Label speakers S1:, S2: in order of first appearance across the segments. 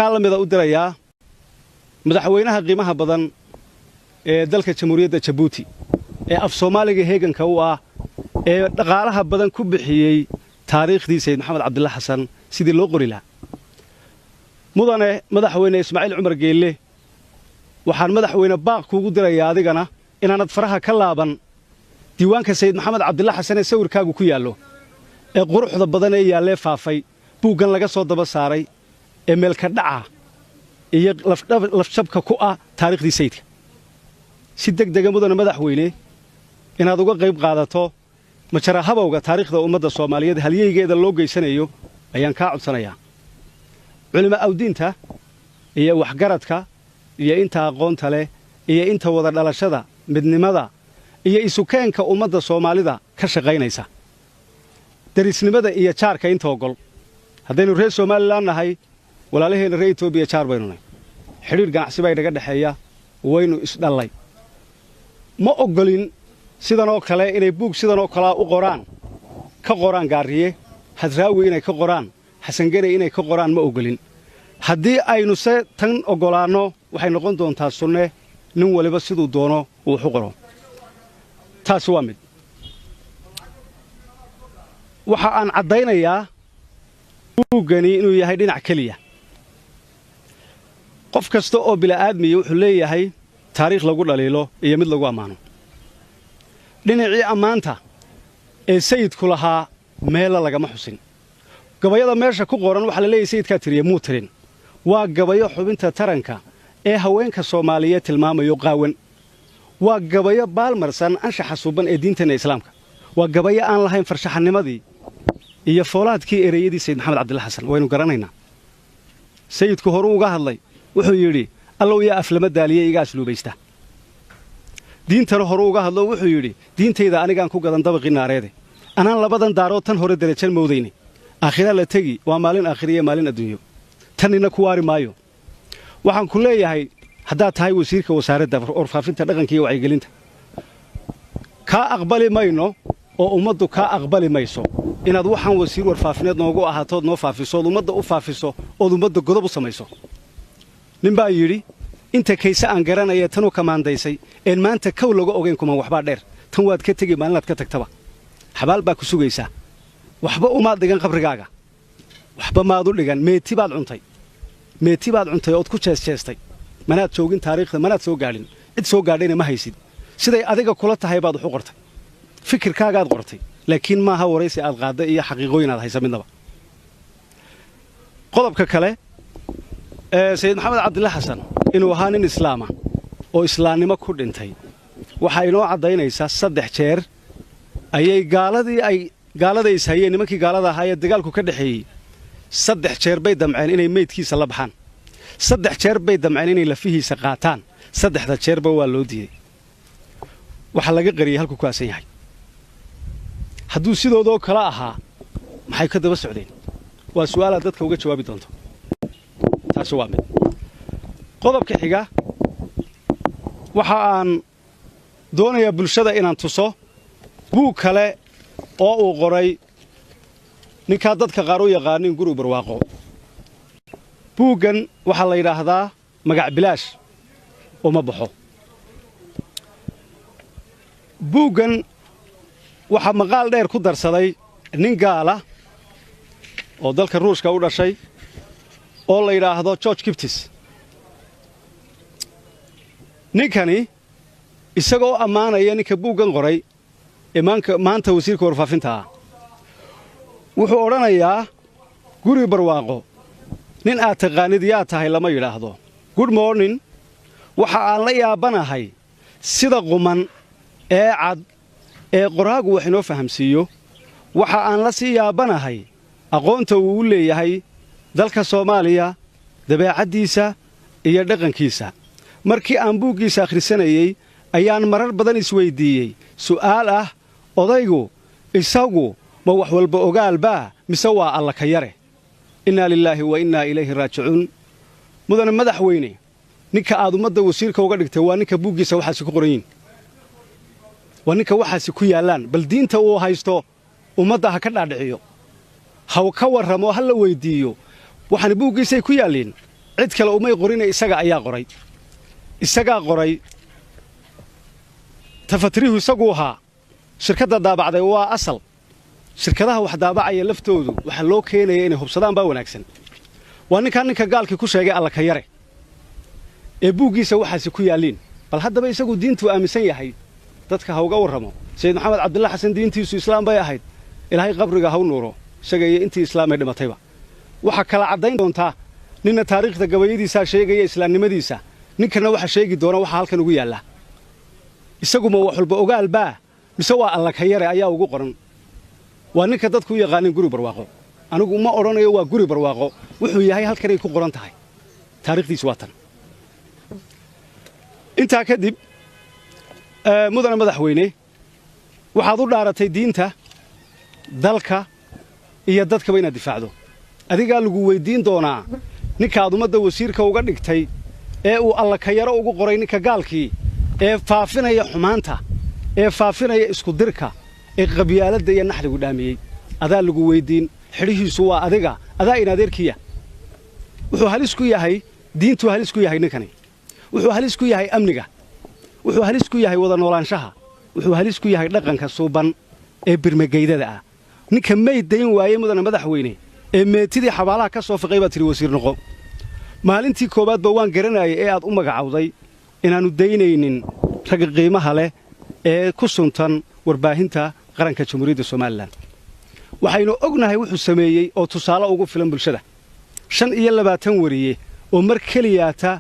S1: halkaa la mida u dirayaa madaxweynaha qiimaha badan ee dalka jamhuuriyadda Jabuuti ee af Soomaaliga heeganka u ah ee dhaqaalaha badan ku bixiyay taariikhdii Sayid Maxamed Cabdullaahi Xasan sidii loo qori lahaa mudane madaxweyne Ismaaciil Cumar Geelle waxaan madaxweyne baaq kuugu dirayaa adigana inaanad faraha ka laaban diiwaanka Sayid Maxamed Cabdullaahi Xasan ee sawirkaagu ku yaallo ee quruxda badan ee yaallee faafay buuggan laga soo daba saaray ee meelka dhaca iyo lafjabka ku ah taariikhdii sayidka si degdega mudane madaxweyne inaad uga qayb qaadato majara habowga taariikhda ummadda Soomaaliyeed halyeygeeda loo geysanayo ayaan kaa codsanayaa culimo awdiinta iyo waxgaradka iyo inta aqoonta leh iyo inta wada dhalashada midnimada iyo isukeenka ummadda Soomaalida ka shaqaynaysa darisnimada iyo jaarka inta ogol haddaynu reer Soomaaliland nahay walaalaheena reer Itoobiya jaar baynu nahay xiriir ganacsi bay naga dhaxeeya waynu isdhalay ma ogolin sidan oo kale inay buug sidan oo kale u qoraan ka qoraan gaariye hadraawi inay ka qoraan xasan gare inay ka qoraan ma ogolin haddii aynu se tan ogolaanno waxay noqon doontaa sunne nin waliba siduu doono uu u qoro taas waa mid waxa aan caddaynayaa buuggani inuu yahay dhinac keliya qof kasta oo bila'aadmiya wuxuu leeyahay taariikh lagu dhaliilo iyo mid lagu ammaano dhinacii ammaanta ee sayidku lahaa meela lagama xusin gabayada meesha ku qoran waxaa la leeyahay sayidkaa tiriye muu tirin waa gabayo xubinta taranka ee haweenka Soomaaliyeed tilmaamayo qaawan waa gabayo baalmarsan anshaxa suuban ee diinteena islaamka waa gabayo aan lahayn farshaxanimadii iyo foolaadkii ereyadii Sayid Maxamed Cabdullaahi Xasan waynu garanaynaa sayidku hore uga hadlay wuxuu yidhi allow yaa aflama daaliyay iga asluubaysta diintana hore uga hadlo wuxuu yidhi diintayda anigaan ku gadan dabaqii naareede anaan labadan daarood tan hore darajan moodayni aakhira la tegi waa maalin aakhiriye maalin adduunyo tanina ku waari maayo waxaan ku leeyahay haddaad tahay wasiirka wasaaradda warfaafinta dhaqanka iyo wacyigelinta kaa aqbali mayno oo ummaddu kaa aqbali mayso inaad waxaan wasiir warfaafineed noogu ahaatood noo faafiso ood ummadda u faafiso ood ummadda godob u samayso nin baa yidhi inta kayse aan garanaya tanuu kamaandaysay een maanta kow laga ogayn kuman waxbaa dheer tan waad ka tegi maalinaad ka tagtaba xabaal baa ku sugaysaa waxba umaad dhigan qabrigaaga waxba maad u dhigan meeti baad cuntay ood ku jeesjeestay manaad joogin taariikhda manaad soo gaadhin cid soo gaadhayna ma haysid siday adiga kula tahay baad wax u qortay fikirkaagaad qortay laakiin maaha waraysi aad qaadday iyo xaqiiqooyin aad haysa midnaba qodobka kale Sayid Maxamed Cabdullaahi Xasan inuu ahaa nin islaama oo islaamnimo ku dhintay waxa inoo cadaynaysaa 3 jeer ayay gaaladii ishayeen nimankii gaalada ahaa ee dagaalku ka dhaxeeyay 3 jeer bay damceen inay meydkiisa la baxaan 3 jeer bay damceen inay lafihiisa qaataan 3 jeerba waa loo diiday waxa laga qariyay halku ku aasan yahay hadduu sidoodoo kala ahaa maxay ka daba socdeen waa su'aal dadka uga jawaabi doonto taas waa mid qodobka xiga waxa aan doonayaa bulshada inaan tuso buug kale oo uu qoray ninka dadka qaar u yaqaanin guri barwaaqo buuggan waxa la yiraahdaa magac bilaash oo ma baxo buuggan waxa maqaal dheer ku darsaday nin gaala oo dalka Ruushka u dhashay oo la yiraahdo George Kiptis ninkani isagoo ammaanaya ninka buuggan qoray maanta wasiirka warfaafinta wuxuu odhanayaa guri barwaaqo nin aad taqaanid yaa tahay lama yiraahdo good morning waxa aan la yaabanahay sida quman ee cad ee qoraagu wax inoo fahamsiiyo waxa aan la sii yaabanahay aqoonta uu leeyahay dalka Soomaaliya dabeecadiisa iyo dhaqankiisa markii aan buuggiisa akhrisanayay ayaan marar badan isweydiiyay su'aal ah odaygu isagu ma wax walba ogaalba mise waa alla ka yare inna lillahi wa inna ilayhi raaji'uun mudane madaxweyne ninka aad ummadda wasiirka uga dhigtay waa ninka buuggiisa waxaasi ku qoran yihiin waa ninka waxaasi ku yaalaan bal diinta uu haysto ummadda ha ka dhaadhiciyo ha ka warramo ha la weydiiyo waxaan buuggiisay ku yaaleen cid kale umay qorina isaga ayaa qoray isagaa qoray tafatirihu isagu ahaa shirkadda daabacday waa asal shirkadaha wax daabacaya laftoodu waxa loo keenaya inay hubsadaan baa wanaagsan waa ninka gaalkii ku sheegay alla ka yare ee buuggiisa waxaasi ku yaaliin bal haddaba isagu diintu aaminsan yahay dadka ha uga warramo sayid maxamed cabdulla xasan diintiisu islaam bay ahayd ilaahay qabriga ha u nuuro isaga iyo intii islaamay dhimatayba waxa kala cadayn doontaa ninna taariikhda gabayadiisa sheegaya islaamnimadiisa ninkana waxa sheegi doona waxa halkan ugu yaala isaguma wax walba ogaal baa mise waa alla ka yare ayaa ugu qoran waa ninka dadku u yaqaanin guri barwaaqo anigu ma odhanayo waa guri barwaaqo wuxuu yahay halkanay ku qoran tahay taariikhdiisu waa tan intaa kadib mudane madaxweyne waxaad u dhaaratay diinta dalka iyo dadkaba inaad difaacdo adigaa lagu weydiin doonaa ninkaad ummadda wasiirka uga dhigtay ee uu alla ka yaro ugu qoray ninka gaalkii ee faafinaya xumaanta ee faafinaya iskudirka ee qabyaaladda iyo naxligu dhaamiyey adaa lagu weydiin xidhihiisu waa adiga adaa in adeerkiya wuxuu halis ku yahay diintuu halis ku yahay ninkani wuxuu halis ku yahay amniga wuxuu halis ku yahay wada noolaanshaha wuxuu halis ku yahay dhaqanka suuban ee birmageydada ah ninka may dayn waayey mudane madaxweyne ee meetidii xabaalaha ka soo fiqay baad tidhi wasiir noqo maalintii koowaadba waan garanayay ee aad u magacawday inaannu daynaynin ragga qiimaha leh ee ku suntan warbaahinta qaranka jamhuuriyadda somalilan waxaynu ognahay wuxuu sameeyey oo tusaale ugu filan bulshada 25 wariye oo mar keliyaata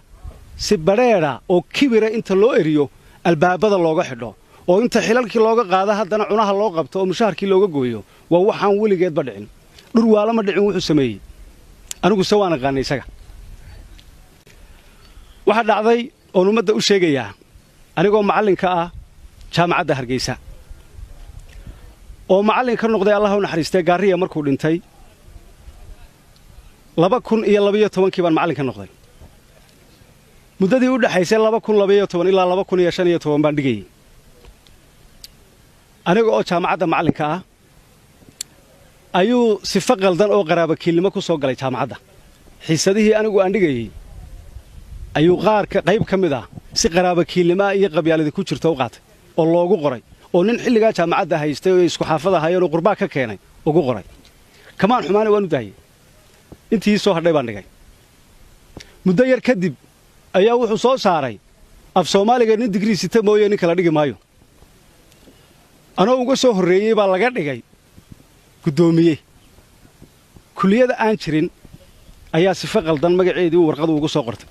S1: si badheedha oo kibira inta loo eriyo albaabada looga xidho oo inta xilalkii looga qaado haddana cunaha loo qabto oo mushaharkii looga gooyo waa waxaan weligeedba dhicin dhurwaalama dhicin wuxuu sameeyey anigu se waan aqaanay isaga waxaa dhacday oon ummadda u sheegayaa anigoo macallinka ah jaamacadda hargeysa oo macallin ka noqday allah u naxariistay gaariya markuu dhintay 2012 baan macallin ka noqday muddadii u dhaxaysay 2012 ilaa 2015 baan dhigayay aniga oo jaamacadda macallinka ah ayuu sifo qaldan oo qaraabakiilnimo ku soo galay jaamacadda xiisadihii anigu aan dhigayay ayuu qayb ka mid ah si qaraabakiilnimo iyo qabyaalada ku jirta u qaatay oo loogu qoray oo nin xilligaa jaamacadda haystay oo isku xaafada hayeen oo qurbaa ka keenay ugu qoray kamaan xumaana waan u daayay intii soo hadhay baan dhigay muddo yar kadib ayaa wuxuu soo saaray af Soomaaliga nin digrii sita mooyee nin kala dhigi maayo anoo uga soo horreeyay baa laga dhigay gudoomiye kulliyada aan jirin ayaa sifo qaldan magaceedii warqad ugu soo qortay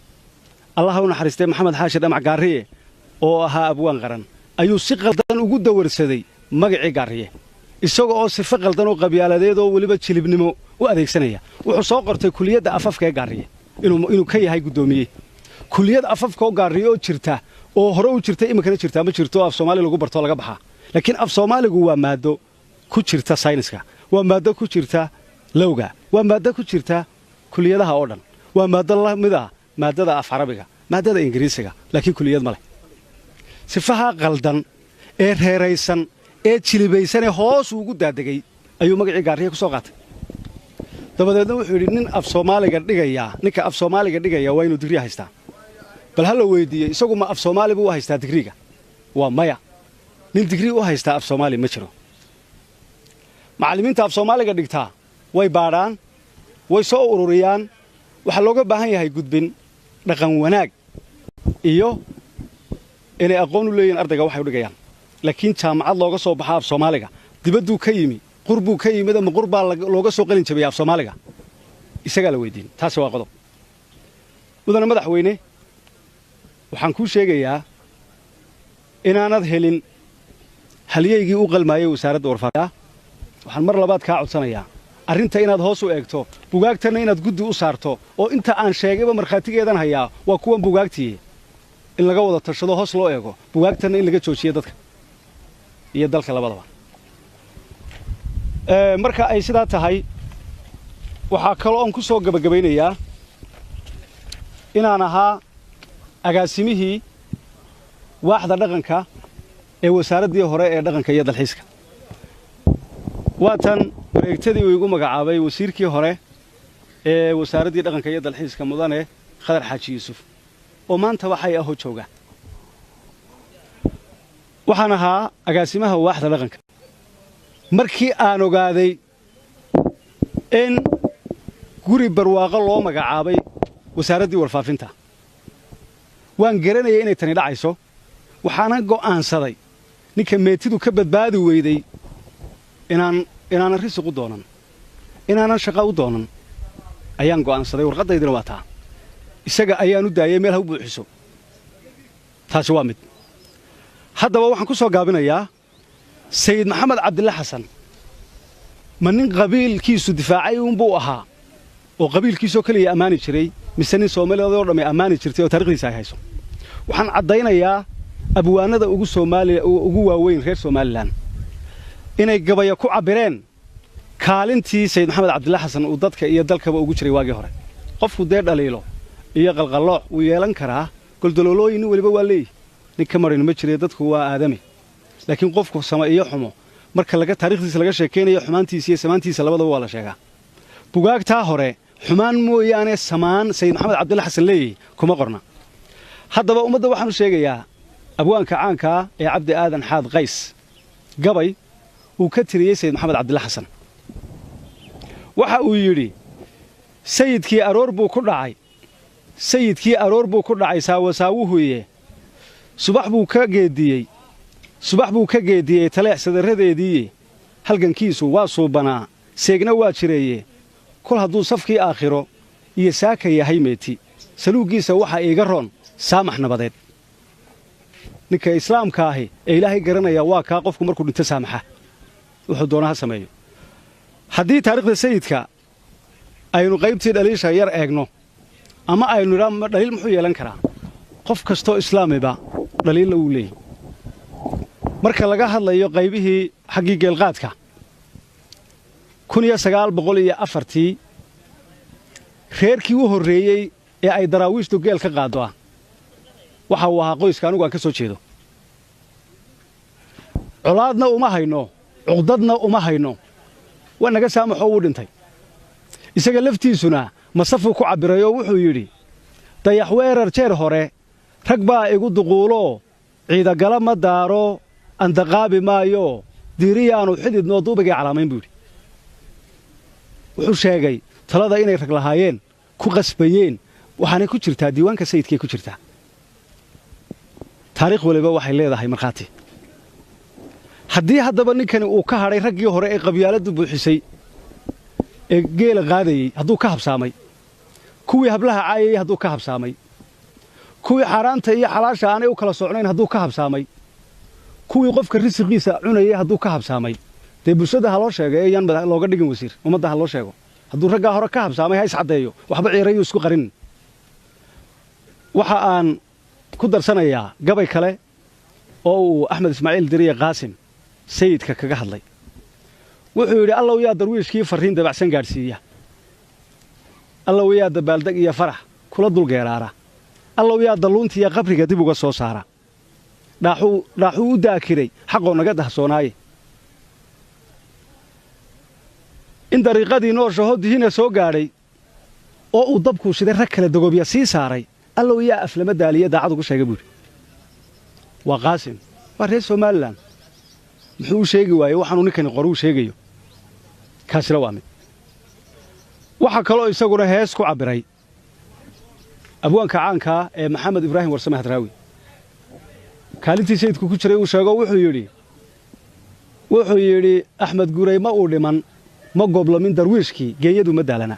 S1: allah u naxariistay maxamed xaashi dhamac gaariye oo ahaa abwaan qaran ayuu si qaldan ugu dawarsaday magacii gaariye isaga oo sifo qaldan oo qabyaaladeed oo waliba jilibnimo u adeegsanaya wuxuu soo qortay kulliyada afafka ee gaariye inuu ka yahay gudoomiye kulliyada afafka oo gaariye oo jirta oo hore u jirtay imikana jirta ma jirto af Soomaali lagu barto laga baxaa laakiin af Soomaaligu waa maado ku jirta sayniska waa maado ku jirta lawga waa maado ku jirta kulliyadaha oo dhan waa maado la mid ah maadada af Carabiga maadada Ingiriisiga laakiin kulliyad ma leh sifaha qaldan ee reeraysan ee jilibaysan ee hoos ugu daadagay ayuu magacii gaariye ku soo qaatay dabadeedna wuxuu yidhi ninka af Soomaaliga dhigaya waa inuu digri haystaa bal hal la weydiiyay isagu ma af Soomaali buu haystaa digriga waa maya nin digri u haystaa af Soomaali ma jiro macallimiinta af Soomaaliga dhigtaa way baadhaan way soo ururiyaan waxa looga baahan yahay gudbin dhaqan wanaag iyo inay aqoon u leeyihiin ardayga waxay u dhigayaan laakiin jaamacad looga soo baxaa af Soomaaliga dibaddu ka yimi qurbuu ka yimid ama qurbaa looga soo qalin jabiyay af Soomaaliga isaga la weydiin taasi waa qodob mudane madaxweyne waxaan ku sheegayaa inaanad helin halyeygii u qalmaayay wasaaradda warfaafinta waxaan mar labaad ka codsanayaa arrinta inaad hoos u eegto bugaagtana inaad guddi u saarto oo inta aan sheegayba markhaatigeedan hayaa waa kuwan bugaagtii in laga wada tashado hoos loo eego bugaagtana in laga joojiyo dadka iyo dalka labadaba marka ay sidaa tahay waxaa kaloo aan ku soo gabagabaynayaa inaan ahaa agaasimihii waaxda dhaqanka ee wasaaraddii hore ee dhaqanka iyo dalxiiska waatan wareegtadii uu igu magacaabay wasiirkii hore ee wasaaraddii dhaqanka iyo dalxiiska mudane khadar xaaji yuusuf oo maanta waxay aho jooga waxaan ahaa agaasimaha waaxda dhaqanka markii aan ogaaday in guri barwaaqo loo magacaabay wasaaraddii warfaafinta waan garanayay inay tani dhacayso waxaana go'aansaday ninka meetidu ka badbaadi weyday inaanan risiq u doonan inaanan shaqa u doonan ayaan go'aansaday warqaddaydina waa taa isaga ayaan u daayay meel ha u buuxiso taasi waa mid haddaba waxaan ku soo gaabinayaa sayid maxamed cabdille xasan ma nin qabiilkiisu difaacay uunbuu ahaa oo qabiilkiisoo keliya ammaani jiray mise nin soomaaliyeed oo dhammi ammaani jirtay oo taarikhdiisa ay hayso waxaan caddaynayaa abwaanada ugu waaweyn reer somalilan inay gabaya ku cabbireen kaalintii sayid maxamed cabdille xasan uu dadka iyo dalkaba ugu jiray waagii hore qofku dee dhaliilo iyo qalqallooc wuu yeelan karaa goldoloolooyin nin weliba waa leeyihi nin ka marin ma jire dadku waa aadame laakiin qofku sama iyo xumo marka taarikhdiisa laga sheekaynayo xumaantiisa iyo samaantiisa labadaba waa la sheegaa bugaagtaa hore xumaan mooyaane samaan sayid maxamed cabdille xasan leeyahy kuma qorna haddaba ummadda waxaanu sheegayaa abwaanka caankaa ee cabdi aadan xaad qays gabay uu ka tiriyey sayid maxamed cabdille xasan waxa uu yidhi sayidkii aroor buu ku dhacay saawasaawuhuye subax buu ka geediyey taleex sadarradeediiye halgankiisu waa suubanaa seegna waa jireeye kol hadduu safkii aakhiro iyo saaka yahay meeti saluuggiisa waxaa iiga roon saamax nabadeed ninka islaamka ahi ee ilaahay garanaya waa kaa qofku markuu dhinto saamaxa wuxuu doona ha sameeyo haddii taarikhda sayidka aynu qaybtii dhaliisha yar eegno ama aynu idhaa dhaliil muxuu yeelan karaa qof kastoo islaamiba dhaliilla wuu leeyahy marka laga hadlayo qaybihii xaggii geelqaadka reerkii u horreeyey ee ay daraawiishtu geel ka qaaddo ah waxa uu ahaa qoyska anugu aan ka soo jeedo colaadna uma hayno cuqdadna uma hayno waa naga saamaxoo wuu dhintay isaga laftiisuna masafuu ku cabbiray oo wuxuu yidhi dayax weerar jeer hore rag baa igu duquuloo ciidagala ma daaro andaqaabi maayo diiriyaanu xididnoo duubigay calaamayn buu yidhi wuxuu sheegay talada inay rag lahaayeen ku qasbayeen waxaanay ku jirtaa diiwaanka sayidkay ku jirtaa taariikh waliba waxay leedahay markhaati haddii haddaba ninkani uu ka hadhay raggii hore ee qabyaaladdu buuxisay ee geela qaadayey hadduu ka habsaamay kuwii hablaha caayayey hadduu ka habsaamay kuwii xaaraanta iyo xalaasha aanay u kala socnayn hadduu ka habsaamay kuwii qofka risiqiisa cunayey hadduu ka habsaamay dee bulshada ha loo sheego ee yaan looga dhigin wasiir ummadda ha loo sheego hadduu raggaa hore ka habsaamay ha iscaddeeyo waxba ciirayuu isku qarin waxa aan ku darsanayaa gabay kale oo uu axmed ismaaciil diriye qaasim sayidka kaga hadlay wuxuu yidhi allow yaa darwiishkii farriin dabacsan gaadhsiiya allow yaa dabaaldeg iyo farax kula dulgeeraara allow yaa dalluuntiiya qabriga dib uga soo saara dhaaxuu u daakiray xaqoo naga dahsoonaaye in dariiqadii nooshaho dihina soo gaadhay oo uu dabkuu shiday rag kale dogobya sii saaray allow yaa aflama daaliya daacad ugu sheega buudhi waa qaasim waa reer somalilan muxuu u sheegi waayey waxaanuu ninkani qoruu sheegayo kaasina waa mid waxaa kaloo isaguna hees ku cabbiray abwaanka caankaa ee maxamed ibraahim warsame hadraawi kaalintii sayidku ku jiray uu sheego wuxuu yidhi axmed guray ma uu dhiman ma goblomin darwiishkii geeyadu ma daalana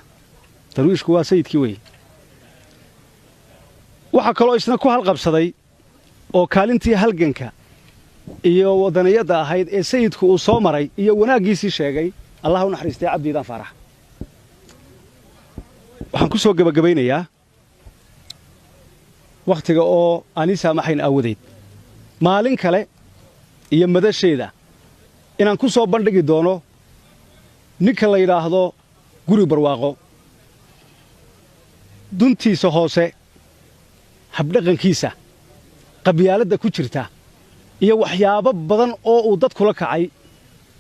S1: darwiishku waa sayidkii weye waxaa kaloo isna ku halqabsaday oo kaalintii halganka iyo waddaniyadda ahayd ee sayidku uu soo maray iyo wanaaggiisii sheegay allah u naxariistay cabdiidaan faarax waxaan ku soo gebagabaynayaa wakhtiga oo aan ii saamaxayn aawadeed maalin kale iyo madasheeda inaan ku soo bandhigi doono ninka la yidhaahdo guri barwaaqo duntiisa hoose habdhaqankiisa qabyaaladda ku jirta iyo waxyaabo badan oo uu dadkula kacay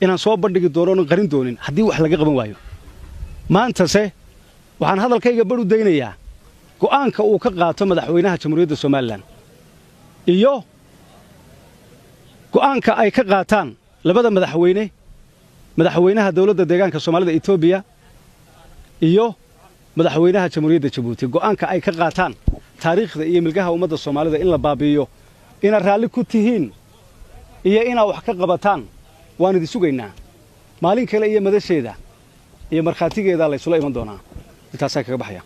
S1: inaan soo bandhigi doono onan qarin doonin haddii wax laga qaban waayo maantase waxaan hadalkayga badh u daynayaa go'aanka uu ka qaato madaxweynaha jamhuuriyadda Soomaaliland iyo go'aanka ay ka qaataan labada madaxweynaha dawladda deegaanka Soomaalida Itoobiya iyo madaxweynaha jamhuuriyadda Djibouti go'aanka ay ka qaataan taariikhda iyo milgaha ummadda Soomaalida in la baabi'iyo ina raalli ku tihiin iyo ina wax ka qabataan waan idin sugaynaa maalin kale iyo madasheeda iyo markhaatigeeda la isula iman doonaa intaas kaga baxaya